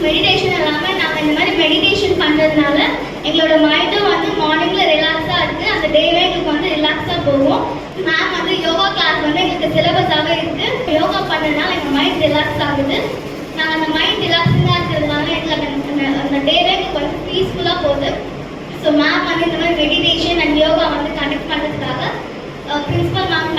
Meditation இல்லாமல் நாங்கள் இந்த மாதிரி மெடிடேஷன் பண்ணுறதுனால எங்களோட மைண்டும் வந்து மார்னிங்கில் ரிலாக்ஸாக இருக்குது. அந்த டேவே எங்களுக்கு வந்து ரிலாக்ஸாக போகும். மேம் வந்து யோகா கிளாஸ் வந்து எங்களுக்கு சிலபஸாகவே இருக்குது. யோகா பண்ணுறதுனால எங்கள் மைண்ட் ரிலாக்ஸ் ஆகுது. நாங்கள் அந்த மைண்ட் ரிலாக்ஸிங்காக இருக்கிறதுனால எங்களுக்கு அந்த டேவே எங்களுக்கு வந்து பீஸ்ஃபுல்லாக போகுது. ஸோ மேம் வந்து இந்த மாதிரி மெடிடேஷன் அண்ட் யோகா வந்து கனெக்ட் பண்ணுறதுக்காக பிரின்சிபல் மேம்